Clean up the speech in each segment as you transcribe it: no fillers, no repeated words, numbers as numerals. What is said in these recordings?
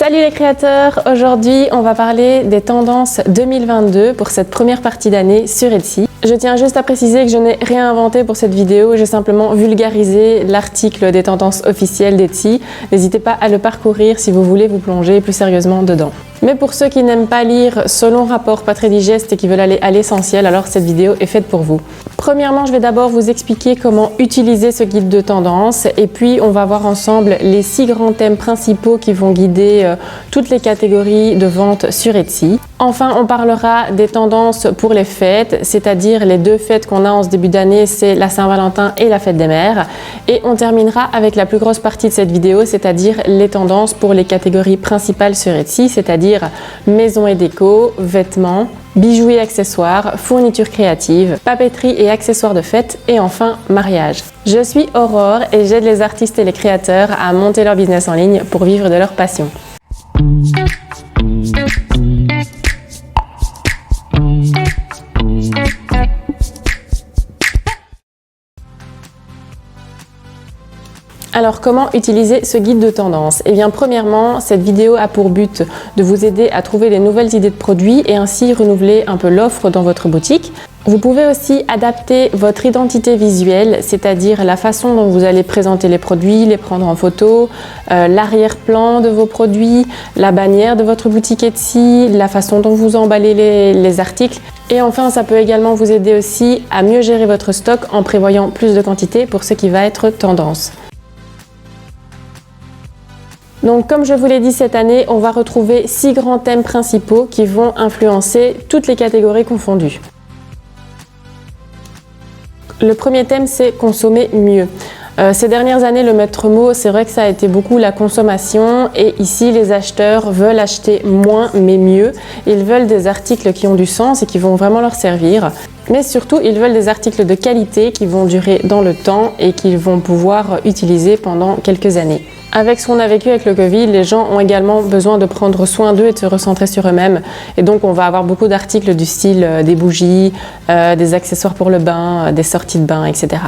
Salut les créateurs! Aujourd'hui, on va parler des tendances 2022 pour cette première partie d'année sur Etsy. Je tiens juste à préciser que je n'ai rien inventé pour cette vidéo, j'ai simplement vulgarisé l'article des tendances officielles d'Etsy. N'hésitez pas à le parcourir si vous voulez vous plonger plus sérieusement dedans. Mais pour ceux qui n'aiment pas lire ce long rapport pas très digeste et qui veulent aller à l'essentiel, alors cette vidéo est faite pour vous. Premièrement, je vais d'abord vous expliquer comment utiliser ce guide de tendance et puis on va voir ensemble les 6 grands thèmes principaux qui vont guider toutes les catégories de vente sur Etsy. Enfin, on parlera des tendances pour les fêtes, c'est-à-dire les 2 fêtes qu'on a en ce début d'année, c'est la Saint-Valentin et la fête des mères. Et on terminera avec la plus grosse partie de cette vidéo, c'est-à-dire les tendances pour les catégories principales sur Etsy, c'est-à-dire maison et déco, vêtements, bijoux et accessoires, fournitures créatives, papeterie et accessoires de fête et enfin mariage. Je suis Aurore et j'aide les artistes et les créateurs à monter leur business en ligne pour vivre de leur passion. Alors comment utiliser ce guide de tendance? Eh bien premièrement, cette vidéo a pour but de vous aider à trouver des nouvelles idées de produits et ainsi renouveler un peu l'offre dans votre boutique. Vous pouvez aussi adapter votre identité visuelle, c'est-à-dire la façon dont vous allez présenter les produits, les prendre en photo, l'arrière-plan de vos produits, la bannière de votre boutique Etsy, la façon dont vous emballez les articles. Et enfin, ça peut également vous aider aussi à mieux gérer votre stock en prévoyant plus de quantité pour ce qui va être tendance. Donc comme je vous l'ai dit, cette année, on va retrouver 6 grands thèmes principaux qui vont influencer toutes les catégories confondues. Le premier thème, c'est consommer mieux. Ces dernières années, le maître mot, c'est vrai que ça a été beaucoup la consommation et ici, les acheteurs veulent acheter moins mais mieux. Ils veulent des articles qui ont du sens et qui vont vraiment leur servir. Mais surtout, ils veulent des articles de qualité qui vont durer dans le temps et qu'ils vont pouvoir utiliser pendant quelques années. Avec ce qu'on a vécu avec le Covid, les gens ont également besoin de prendre soin d'eux et de se recentrer sur eux-mêmes. Et donc, on va avoir beaucoup d'articles du style des bougies, des accessoires pour le bain, des sorties de bain, etc.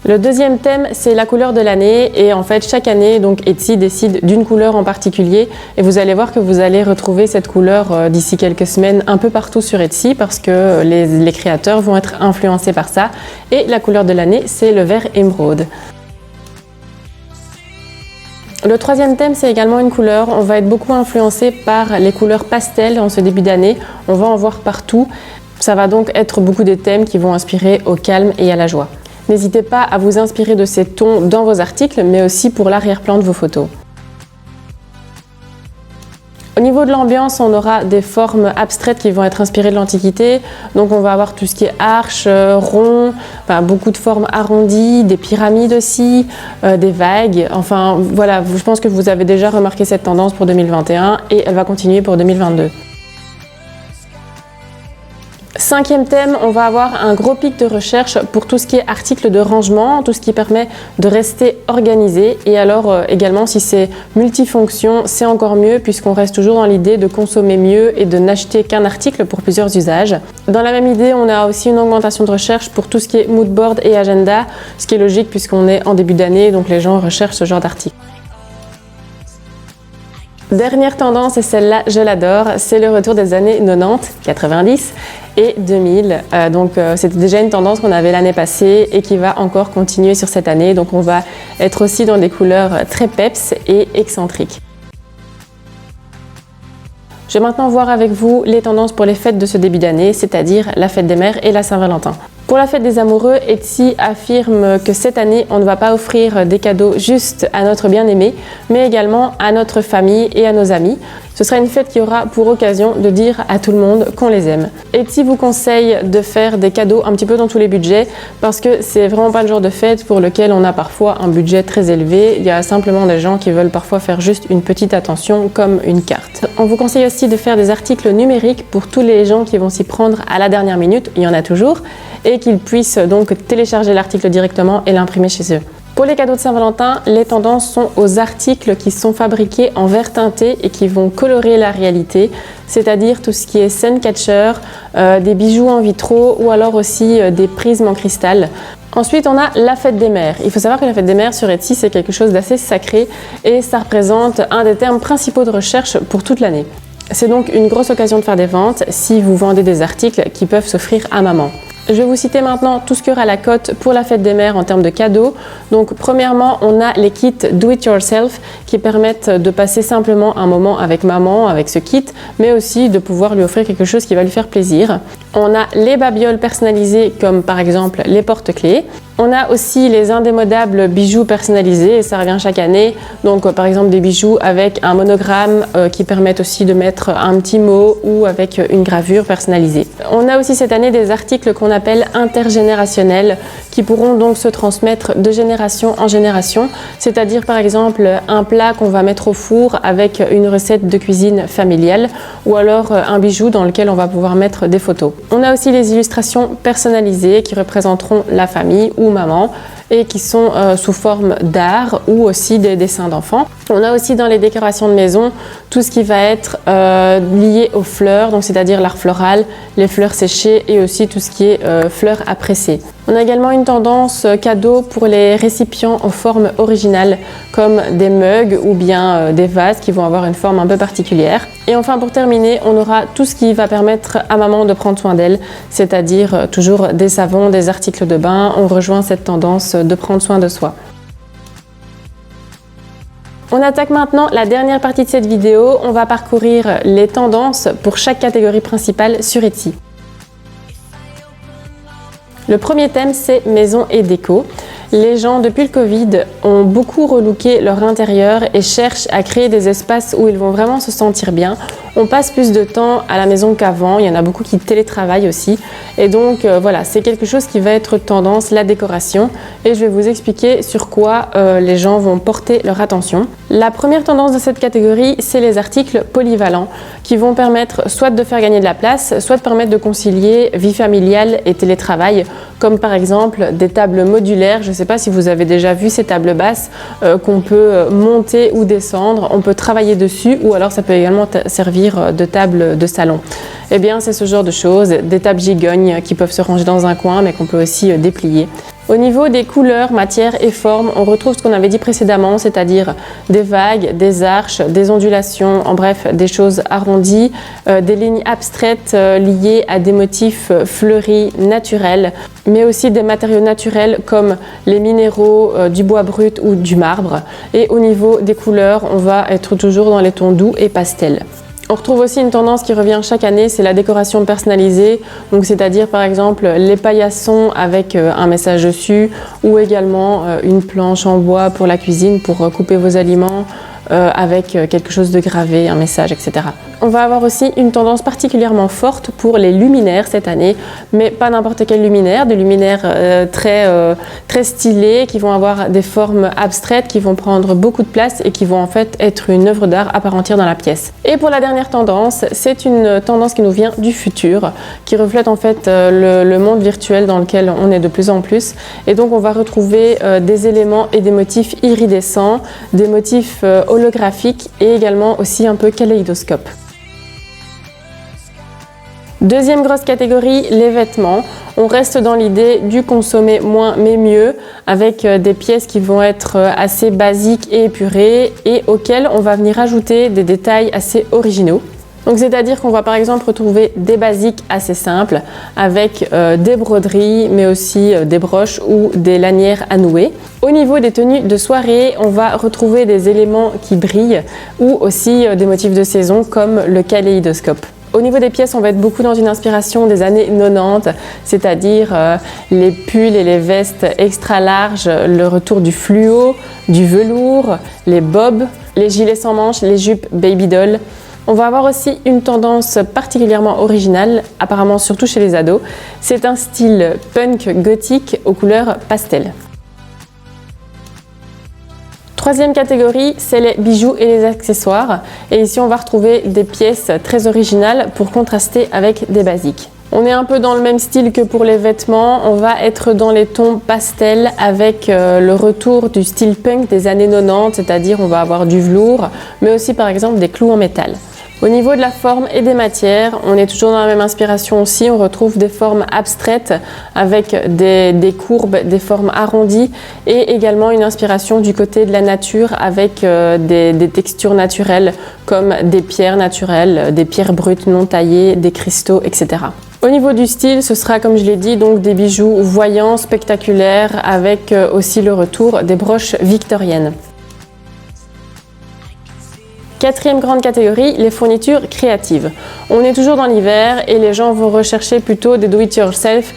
Le deuxième thème, c'est la couleur de l'année et en fait chaque année, donc Etsy décide d'une couleur en particulier et vous allez voir que vous allez retrouver cette couleur d'ici quelques semaines un peu partout sur Etsy parce que les créateurs vont être influencés par ça et la couleur de l'année, c'est le vert émeraude. Le troisième thème, c'est également une couleur. On va être beaucoup influencé par les couleurs pastel en ce début d'année. On va en voir partout. Ça va donc être beaucoup des thèmes qui vont inspirer au calme et à la joie. N'hésitez pas à vous inspirer de ces tons dans vos articles, mais aussi pour l'arrière-plan de vos photos. Au niveau de l'ambiance, on aura des formes abstraites qui vont être inspirées de l'Antiquité. Donc on va avoir tout ce qui est arches, ronds, enfin, beaucoup de formes arrondies, des pyramides aussi, des vagues. Enfin voilà, je pense que vous avez déjà remarqué cette tendance pour 2021 et elle va continuer pour 2022. Cinquième thème, on va avoir un gros pic de recherche pour tout ce qui est articles de rangement, tout ce qui permet de rester organisé. Et alors également, si c'est multifonction, c'est encore mieux puisqu'on reste toujours dans l'idée de consommer mieux et de n'acheter qu'un article pour plusieurs usages. Dans la même idée, on a aussi une augmentation de recherche pour tout ce qui est moodboard et agenda, ce qui est logique puisqu'on est en début d'année, donc les gens recherchent ce genre d'articles. Dernière tendance, et celle-là je l'adore, c'est le retour des années 90, 90 et 2000. C'était déjà une tendance qu'on avait l'année passée et qui va encore continuer sur cette année. Donc on va être aussi dans des couleurs très peps et excentriques. Je vais maintenant voir avec vous les tendances pour les fêtes de ce début d'année, c'est-à-dire la fête des mères et la Saint-Valentin. Pour la fête des amoureux, Etsy affirme que cette année, on ne va pas offrir des cadeaux juste à notre bien-aimé, mais également à notre famille et à nos amis. Ce sera une fête qui aura pour occasion de dire à tout le monde qu'on les aime. Etsy vous conseille de faire des cadeaux un petit peu dans tous les budgets parce que c'est vraiment pas le genre de fête pour lequel on a parfois un budget très élevé. Il y a simplement des gens qui veulent parfois faire juste une petite attention comme une carte. On vous conseille aussi de faire des articles numériques pour tous les gens qui vont s'y prendre à la dernière minute, il y en a toujours, et qu'ils puissent donc télécharger l'article directement et l'imprimer chez eux. Pour les cadeaux de Saint-Valentin, les tendances sont aux articles qui sont fabriqués en verre teinté et qui vont colorer la réalité, c'est-à-dire tout ce qui est sun catcher, des bijoux en vitraux ou alors aussi des prismes en cristal. Ensuite, on a la fête des mères. Il faut savoir que la fête des mères sur Etsy, c'est quelque chose d'assez sacré et ça représente un des termes principaux de recherche pour toute l'année. C'est donc une grosse occasion de faire des ventes si vous vendez des articles qui peuvent s'offrir à maman. Je vais vous citer maintenant tout ce qu'il y aura à la cote pour la fête des mères en termes de cadeaux. Donc premièrement, on a les kits Do It Yourself qui permettent de passer simplement un moment avec maman avec ce kit, mais aussi de pouvoir lui offrir quelque chose qui va lui faire plaisir. On a les babioles personnalisées comme par exemple les porte-clés. On a aussi les indémodables bijoux personnalisés et ça revient chaque année. Donc par exemple des bijoux avec un monogramme qui permettent aussi de mettre un petit mot ou avec une gravure personnalisée. On a aussi cette année des articles qu'on appelle intergénérationnels qui pourront donc se transmettre de génération en génération. C'est-à-dire par exemple un plat qu'on va mettre au four avec une recette de cuisine familiale ou alors un bijou dans lequel on va pouvoir mettre des photos. On a aussi les illustrations personnalisées qui représenteront la famille ou maman et qui sont sous forme d'art ou aussi des dessins d'enfants. On a aussi dans les décorations de maison tout ce qui va être lié aux fleurs, donc c'est-à-dire l'art floral, les fleurs séchées et aussi tout ce qui est fleurs à presser. On a également une tendance cadeau pour les récipients aux formes originales comme des mugs ou bien des vases qui vont avoir une forme un peu particulière. Et enfin pour terminer, on aura tout ce qui va permettre à maman de prendre soin d'elle, c'est-à-dire toujours des savons, des articles de bain. On rejoint cette tendance de prendre soin de soi. On attaque maintenant la dernière partie de cette vidéo. On va parcourir les tendances pour chaque catégorie principale sur Etsy. Le premier thème, c'est maison et déco. Les gens, depuis le Covid, ont beaucoup relooké leur intérieur et cherchent à créer des espaces où ils vont vraiment se sentir bien. On passe plus de temps à la maison qu'avant, il y en a beaucoup qui télétravaillent aussi. Et donc voilà, c'est quelque chose qui va être tendance, la décoration. Et je vais vous expliquer sur quoi les gens vont porter leur attention. La première tendance de cette catégorie, c'est les articles polyvalents qui vont permettre soit de faire gagner de la place, soit de permettre de concilier vie familiale et télétravail, comme par exemple des tables modulaires. Je ne sais pas si vous avez déjà vu ces tables basses qu'on peut monter ou descendre, on peut travailler dessus ou alors ça peut également servir de table de salon. Eh bien c'est ce genre de choses, des tables gigognes qui peuvent se ranger dans un coin mais qu'on peut aussi déplier. Au niveau des couleurs, matières et formes, on retrouve ce qu'on avait dit précédemment, c'est-à-dire des vagues, des arches, des ondulations, en bref, des choses arrondies, des lignes abstraites liées à des motifs fleuris, naturels, mais aussi des matériaux naturels comme les minéraux, du bois brut ou du marbre. Et au niveau des couleurs, on va être toujours dans les tons doux et pastels. On retrouve aussi une tendance qui revient chaque année, c'est la décoration personnalisée, donc c'est-à-dire par exemple les paillassons avec un message dessus ou également une planche en bois pour la cuisine pour couper vos aliments avec quelque chose de gravé, un message, etc. On va avoir aussi une tendance particulièrement forte pour les luminaires cette année, mais pas n'importe quel luminaire, des luminaires très stylés qui vont avoir des formes abstraites, qui vont prendre beaucoup de place et qui vont en fait être une œuvre d'art à part entière dans la pièce. Et pour la dernière tendance, c'est une tendance qui nous vient du futur, qui reflète en fait le monde virtuel dans lequel on est de plus en plus. Et donc on va retrouver des éléments et des motifs iridescents, des motifs holographiques et également aussi un peu kaléidoscope. Deuxième grosse catégorie, les vêtements. On reste dans l'idée du consommer moins mais mieux avec des pièces qui vont être assez basiques et épurées et auxquelles on va venir ajouter des détails assez originaux. Donc c'est-à-dire qu'on va par exemple retrouver des basiques assez simples avec des broderies mais aussi des broches ou des lanières à nouer. Au niveau des tenues de soirée, on va retrouver des éléments qui brillent ou aussi des motifs de saison comme le kaléidoscope. Au niveau des pièces, on va être beaucoup dans une inspiration des années 90, c'est-à-dire les pulls et les vestes extra larges, le retour du fluo, du velours, les bobs, les gilets sans manches, les jupes baby doll. On va avoir aussi une tendance particulièrement originale, apparemment surtout chez les ados. C'est un style punk gothique aux couleurs pastel. Troisième catégorie, c'est les bijoux et les accessoires. Et ici, on va retrouver des pièces très originales pour contraster avec des basiques. On est un peu dans le même style que pour les vêtements. On va être dans les tons pastels avec le retour du style punk des années 90, c'est-à-dire on va avoir du velours, mais aussi par exemple des clous en métal. Au niveau de la forme et des matières, on est toujours dans la même inspiration aussi. On retrouve des formes abstraites avec des courbes, des formes arrondies et également une inspiration du côté de la nature avec des textures naturelles comme des pierres naturelles, des pierres brutes non taillées, des cristaux, etc. Au niveau du style, ce sera, comme je l'ai dit, donc des bijoux voyants, spectaculaires, avec aussi le retour des broches victoriennes. Quatrième grande catégorie, les fournitures créatives. On est toujours dans l'hiver et les gens vont rechercher plutôt des do-it-yourself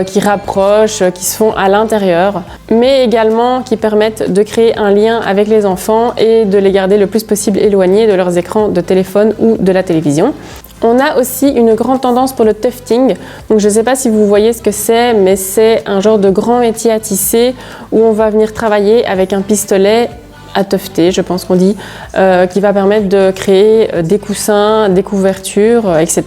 qui rapprochent, qui se font à l'intérieur, mais également qui permettent de créer un lien avec les enfants et de les garder le plus possible éloignés de leurs écrans de téléphone ou de la télévision. On a aussi une grande tendance pour le tufting. Donc je ne sais pas si vous voyez ce que c'est, mais c'est un genre de grand métier à tisser où on va venir travailler avec un pistolet à tufter, je pense qu'on dit, qui va permettre de créer des coussins, des couvertures, etc.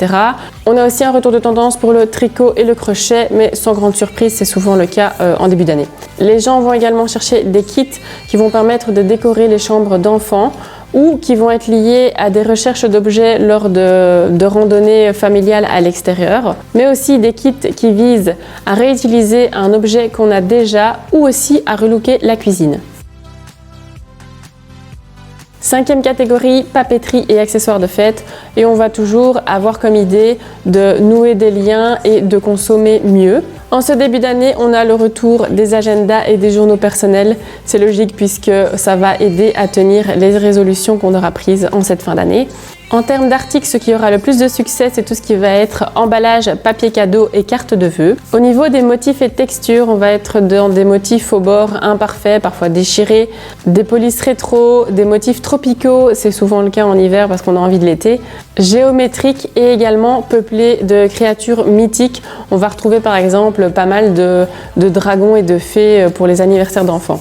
On a aussi un retour de tendance pour le tricot et le crochet, mais sans grande surprise, c'est souvent le cas en début d'année. Les gens vont également chercher des kits qui vont permettre de décorer les chambres d'enfants ou qui vont être liés à des recherches d'objets lors de randonnées familiales à l'extérieur, mais aussi des kits qui visent à réutiliser un objet qu'on a déjà ou aussi à relooker la cuisine. Cinquième catégorie, papeterie et accessoires de fête. Et on va toujours avoir comme idée de nouer des liens et de consommer mieux. En ce début d'année, on a le retour des agendas et des journaux personnels. C'est logique puisque ça va aider à tenir les résolutions qu'on aura prises en cette fin d'année. En termes d'articles, ce qui aura le plus de succès, c'est tout ce qui va être emballage, papier cadeau et carte de vœux. Au niveau des motifs et textures, on va être dans des motifs au bord imparfaits, parfois déchirés, des polices rétro, des motifs tropicaux, c'est souvent le cas en hiver parce qu'on a envie de l'été, géométriques et également peuplés de créatures mythiques. On va retrouver par exemple pas mal de dragons et de fées pour les anniversaires d'enfants.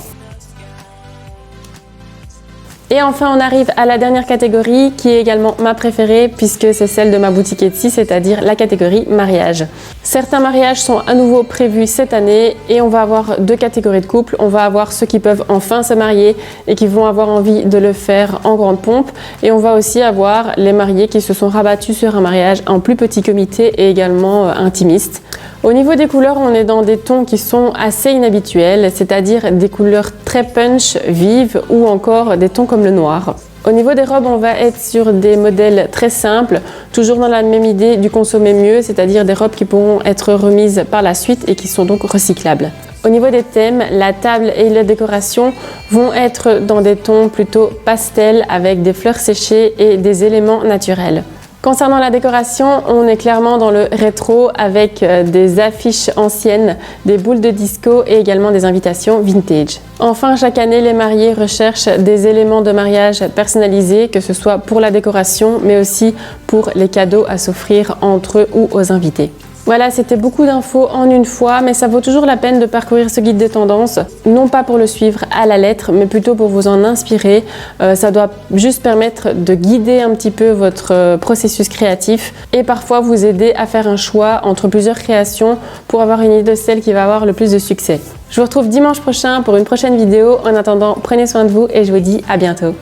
Et enfin, on arrive à la dernière catégorie qui est également ma préférée puisque c'est celle de ma boutique Etsy, c'est-à-dire la catégorie mariage. Certains mariages sont à nouveau prévus cette année et on va avoir deux catégories de couples. On va avoir ceux qui peuvent enfin se marier et qui vont avoir envie de le faire en grande pompe. Et on va aussi avoir les mariés qui se sont rabattus sur un mariage en plus petit comité et également intimiste. Au niveau des couleurs, on est dans des tons qui sont assez inhabituels, c'est-à-dire des couleurs très punch, vives ou encore des tons comme le noir. Au niveau des robes, on va être sur des modèles très simples, toujours dans la même idée du consommer mieux, c'est-à-dire des robes qui pourront être remises par la suite et qui sont donc recyclables. Au niveau des thèmes, la table et la décoration vont être dans des tons plutôt pastels avec des fleurs séchées et des éléments naturels. Concernant la décoration, on est clairement dans le rétro avec des affiches anciennes, des boules de disco et également des invitations vintage. Enfin, chaque année, les mariés recherchent des éléments de mariage personnalisés, que ce soit pour la décoration, mais aussi pour les cadeaux à s'offrir entre eux ou aux invités. Voilà, c'était beaucoup d'infos en une fois, mais ça vaut toujours la peine de parcourir ce guide des tendances, non pas pour le suivre à la lettre, mais plutôt pour vous en inspirer. Ça doit juste permettre de guider un petit peu votre processus créatif et parfois vous aider à faire un choix entre plusieurs créations pour avoir une idée de celle qui va avoir le plus de succès. Je vous retrouve dimanche prochain pour une prochaine vidéo. En attendant, prenez soin de vous et je vous dis à bientôt.